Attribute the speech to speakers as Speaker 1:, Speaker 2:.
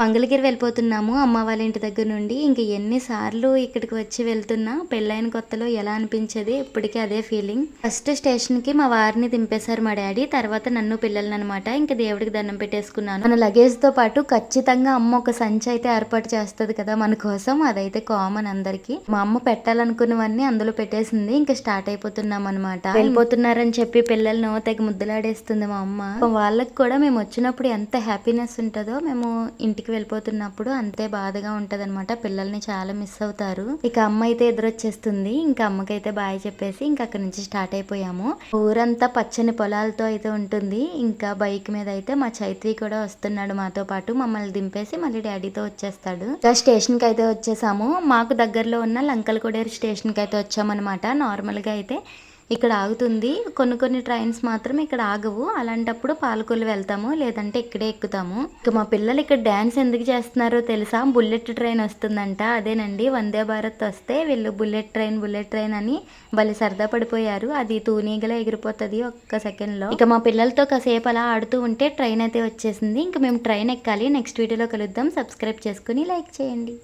Speaker 1: మంగళగిరి వెళ్ళిపోతున్నాము అమ్మ వాళ్ళ ఇంటి దగ్గర నుండి. ఇంక ఎన్నిసార్లు ఇక్కడికి వచ్చి వెళ్తున్నా పెళ్ళైన కొత్తలో ఎలా అనిపించేది ఇప్పటికీ అదే ఫీలింగ్. ఫస్ట్ స్టేషన్కి మా వారిని దింపేశారు మా డాడీ, తర్వాత నన్ను పిల్లల్ని అనమాట. ఇంక దేవుడికి దండం పెట్టేసుకున్నాను. మన లగేజ్తో పాటు ఖచ్చితంగా అమ్మ ఒక సంచి అయితే ఏర్పాటు చేస్తుంది కదా మన కోసం, అదైతే కామన్ అందరికి. మా అమ్మ పెట్టాలనుకున్నవన్నీ అందులో పెట్టేసింది. ఇంకా స్టార్ట్ అయిపోతున్నాం అనమాట. వెళ్ళిపోతున్నారని చెప్పి పిల్లలను తెగ ముద్దులాడేస్తుంది మా అమ్మ. వాళ్ళకి కూడా మేము వచ్చినప్పుడు ఎంత హ్యాపీనెస్ ఉంటుందో మేము ఇంటికి వెళ్ళిపోతున్నప్పుడు అంతే బాధగా ఉంటది అనమాట. పిల్లల్ని చాలా మిస్ అవుతారు. ఇక అమ్మ అయితే ఎదురొచ్చేస్తుంది. ఇంకా అమ్మకైతే బాయ్ చెప్పేసి ఇంకా అక్కడి నుంచి స్టార్ట్ అయిపోయాము. ఊరంతా పచ్చని పొలాలతో అయితే ఉంటుంది. ఇంకా బైక్ మీద అయితే మా చైత్రి కూడా వస్తున్నాడు మాతో పాటు. మమ్మల్ని దింపేసి మళ్ళీ డాడీతో వచ్చేస్తాడు. ఇంకా స్టేషన్ కి అయితే వచ్చేసాము. మాకు దగ్గరలో ఉన్న లంకలకొడేరు స్టేషన్ కి అయితే వచ్చామన్నమాట. నార్మల్ గా అయితే ఇక్కడ ఆగుతుంది. కొన్ని ట్రైన్స్ మాత్రం ఇక్కడ ఆగవు. అలాంటప్పుడు పాలకొల్లు వెళ్తాము, లేదంటే ఇక్కడే ఎక్కుతాము. ఇక మా పిల్లలు ఇక్కడ డాన్స్ ఎందుకు చేస్తున్నారో తెలుసా? బుల్లెట్ ట్రైన్ వస్తుందంట. అదేనండి, వందే భారత్ వస్తే వీళ్ళు బుల్లెట్ ట్రైన్ అని భలే సరదా పడిపోయారు. అది తూనీగలా ఎగిరిపోతుంది ఒక్క సెకండ్ లో. ఇక మా పిల్లలతో కాసేపు అలా ఆడుతూ ఉంటే ట్రైన్ అయితే వచ్చేసింది. ఇంక మేము ట్రైన్ ఎక్కాలి. నెక్స్ట్ వీడియోలో కలుద్దాం. సబ్స్క్రైబ్ చేసుకుని లైక్ చేయండి.